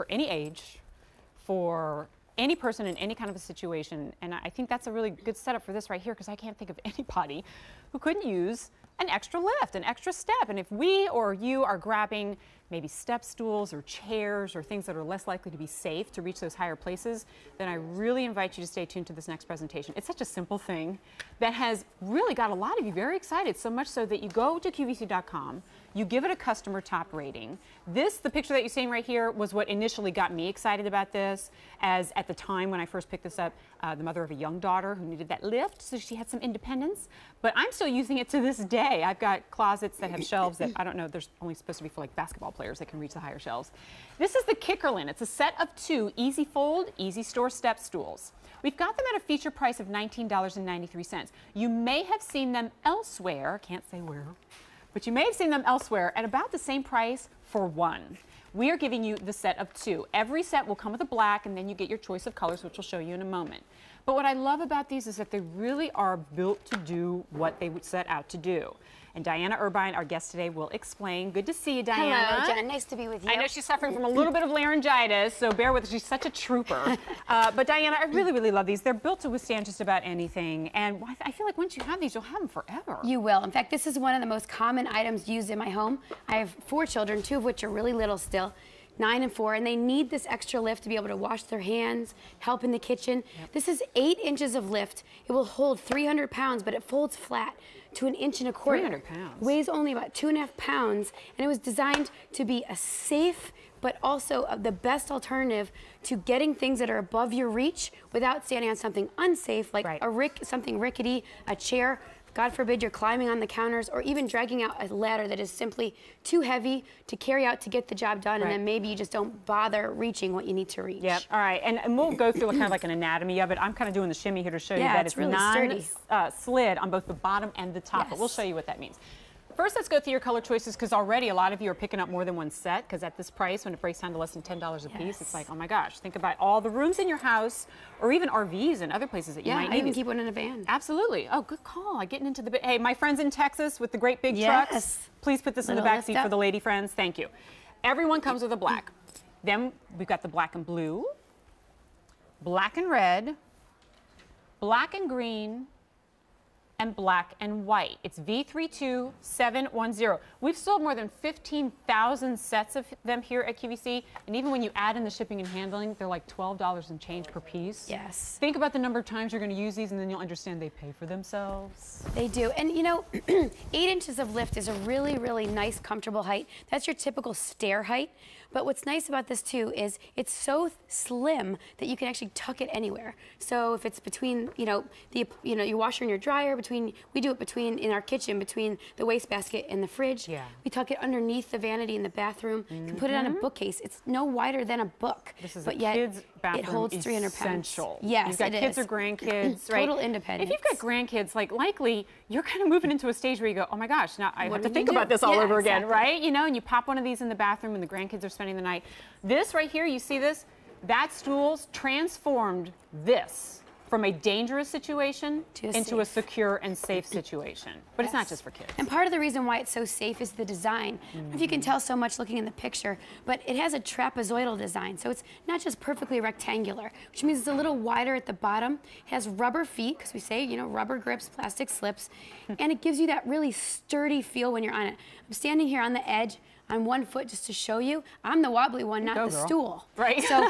for any age, for any person in any kind of a situation. And I think that's a really good setup for this right here, because I can't think of anybody who couldn't use an extra lift, an extra step. And if we or you are grabbing maybe step stools or chairs or things that are less likely to be safe to reach those higher places, then I really invite you to stay tuned to this next presentation. It's such a simple thing that has really got a lot of you very excited, so much so that you go to QVC.com, you give it a customer top rating. The picture that you're seeing right here was what initially got me excited about this, as at the time when I first picked this up, the mother of a young daughter who needed that lift, so she had some independence. But I'm still using it to this day. I've got closets that have shelves that, I don't know, they're only supposed to be for like basketball players that can reach the higher shelves. This is the Kikkerland. It's a set of 2 easy fold, easy store step stools. We've got them at a feature price of $19.93. You may have seen them elsewhere, can't say where, but you may have seen them elsewhere at about the same price for one. We are giving you the set of 2. Every set will come with a black, and then you get your choice of colors, which we'll show you in a moment. But what I love about these is that they really are built to do what they would set out to do. And Diana Irvine, our guest today, will explain. Good to see you, Diana. Hello, Jen. Nice to be with you. I know she's suffering from a little bit of laryngitis, so bear with her. She's such a trooper. But Diana, I really, really love these. They're built to withstand just about anything. And I feel like once you have these, you'll have them forever. You will. In fact, this is one of the most common items used in my home. I have 4 children, 2 of which are really little still. 9 and 4, and they need this extra lift to be able to wash their hands, help in the kitchen. Yep. This is 8 inches of lift. It will hold 300 pounds, but it folds flat to 1.25 inches. 300 pounds. Weighs only about 2.5 pounds, and it was designed to be a safe, but also the best alternative to getting things that are above your reach without standing on something unsafe, like something rickety, a chair. God forbid you're climbing on the counters, or even dragging out a ladder that is simply too heavy to carry out to get the job done, and then maybe you just don't bother reaching what you need to reach. Yep. All right, and we'll go through kind of like an anatomy of it. I'm kind of doing the shimmy here to show you that it's really non-slid on both the bottom and the top, but we'll show you what that means. First, let's go through your color choices, because already a lot of you are picking up more than one set, because at this price, when it breaks down to less than $10 a piece, it's like, oh my gosh, think about all the rooms in your house, or even RVs and other places that you might need. I even keep one in a van. Absolutely. Oh, good call. Getting into the hey, my friends in Texas with the great big trucks, please put this in the back seat for the lady friends. Thank you. Everyone comes with a black. Then we've got the black and blue, black and red, black and green, and black and white. It's V32710. We've sold more than 15,000 sets of them here at QVC, and even when you add in the shipping and handling, they're like $12 and change per piece. Yes. Think about the number of times you're going to use these, and then you'll understand they pay for themselves. They do. And you know, 8 inches of lift is a really, really nice, comfortable height. That's your typical stair height. But what's nice about this too is it's so slim that you can actually tuck it anywhere. So if it's between, your washer and your dryer, we do it in our kitchen, between the wastebasket and the fridge. Yeah. We tuck it underneath the vanity in the bathroom. You can put it on a bookcase. It's no wider than a book. This is but a yet kid's bathroom. It holds 300 essential. pounds. Yes, you've got kids or grandkids, right? Total independence. If you've got grandkids, likely you're kind of moving into a stage where you go, oh my gosh, now I have to think about this all over again, right? And you pop one of these in the bathroom, and the grandkids are spending the night. This right here, you see this? That Stools transformed this from a dangerous situation into a secure and safe situation. But it's not just for kids. And part of the reason why it's so safe is the design. I don't know if you can tell so much looking in the picture, but it has a trapezoidal design. So it's not just perfectly rectangular, which means it's a little wider at the bottom. It has rubber feet, because we say, rubber grips, plastic slips, and it gives you that really sturdy feel when you're on it. I'm standing here on the edge on one foot just to show you. I'm the wobbly one, not the stool. Right. So,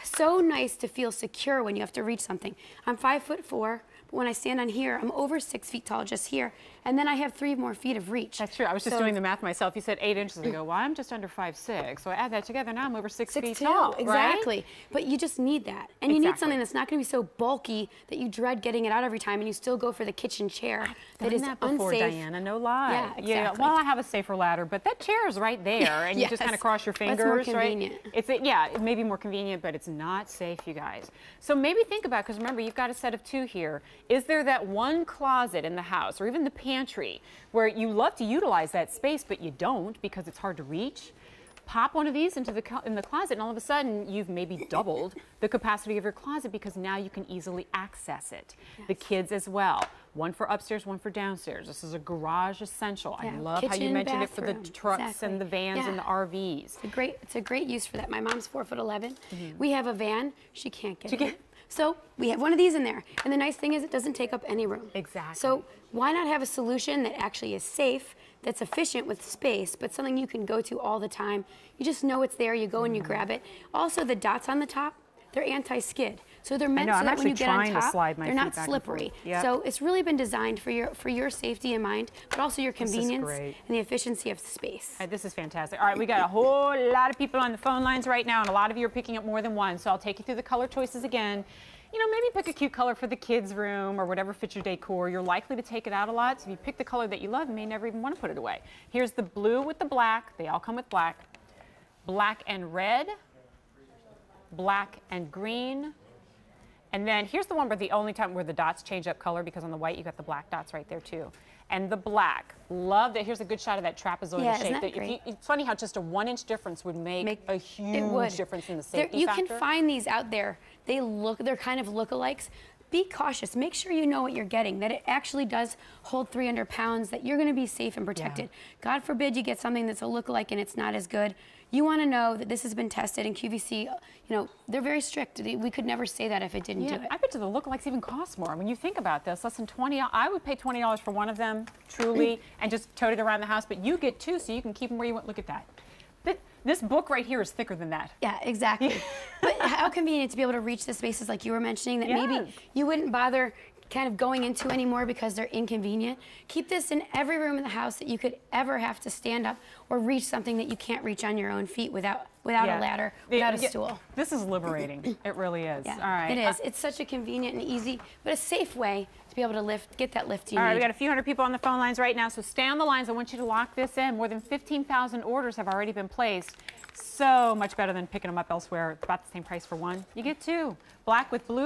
so nice to feel secure when you have to reach something. I'm 5'4", but when I stand on here, I'm over 6 feet tall just here. And then I have 3 more feet of reach. That's true. I was just doing the math myself. You said 8 inches. I go, well, I'm just under 5'6". So I add that together. Now I'm over 6 feet tall. Exactly. Right? But you just need that. And you need something that's not going to be so bulky that you dread getting it out every time, and you still go for the kitchen chair that is before, unsafe. Diana, no lie. Yeah, exactly. Well, I have a safer ladder, but that chair is right there, and you just kind of cross your fingers. That's more convenient. Right? It may be more convenient, but it's not safe, you guys. So maybe think about, because remember, you've got a set of 2 here. Is there that one closet in the house, or even the pantry, where you love to utilize that space, but you don't because it's hard to reach? pop one of these into in the closet, and all of a sudden you've maybe doubled the capacity of your closet because now you can easily access it. Yes. The kids as well. One for upstairs, one for downstairs. This is a garage essential. Yeah. I love how you mentioned it for the trucks and the vans and the RVs. It's a great use for that. My mom's 4'11". We have a van. She can't get it. So we have one of these in there. And the nice thing is it doesn't take up any room. Exactly. So why not have a solution that actually is safe, that's efficient with space, but something you can go to all the time. You just know it's there. You go and you grab it. Also, the dots on the top, they're anti-skid. So they're meant so that when you get on top, they're not slippery. Yep. So it's really been designed for your safety in mind, but also your convenience and the efficiency of space. This is fantastic. All right, we got a whole lot of people on the phone lines right now, and a lot of you are picking up more than one. So I'll take you through the color choices again. You know, maybe pick a cute color for the kids' room or whatever fits your decor. You're likely to take it out a lot, so if you pick the color that you love, you may never even want to put it away. Here's the blue with the black. They all come with black. Black and red. Black and green. And then here's the one where the only time where the dots change up color, because on the white you got the black dots right there too. And the black. Love that. Here's a good shot of that trapezoidal shape. It's funny how just a 1-inch difference would make a huge difference in the safety factor. You can find these out there. They're kind of lookalikes. Be cautious. Make sure you know what you're getting, that it actually does hold 300 pounds, that you're going to be safe and protected. Yeah. God forbid you get something that's a lookalike and it's not as good. You want to know that this has been tested, and QVC, you know, they're very strict. We could never say that if it didn't do it. I bet you the lookalikes even cost more. When you think about this, less than $20. I would pay $20 for one of them, truly, and just tote it around the house. But you get two, so you can keep them where you want. Look at that. This book right here is thicker than that. Yeah, exactly. But how convenient to be able to reach the spaces like you were mentioning that maybe you wouldn't bother kind of going into anymore because they're inconvenient. Keep this in every room in the house that you could ever have to stand up or reach something that you can't reach on your own feet without a ladder, without a stool. This is liberating. It really is. Yeah, all right. It is. It's such a convenient and easy, but a safe way to be able to get that lift you need. All right, we got a few hundred people on the phone lines right now, so stay on the lines. I want you to lock this in. More than 15,000 orders have already been placed. So much better than picking them up elsewhere. It's about the same price for one. You get two. Black with blue.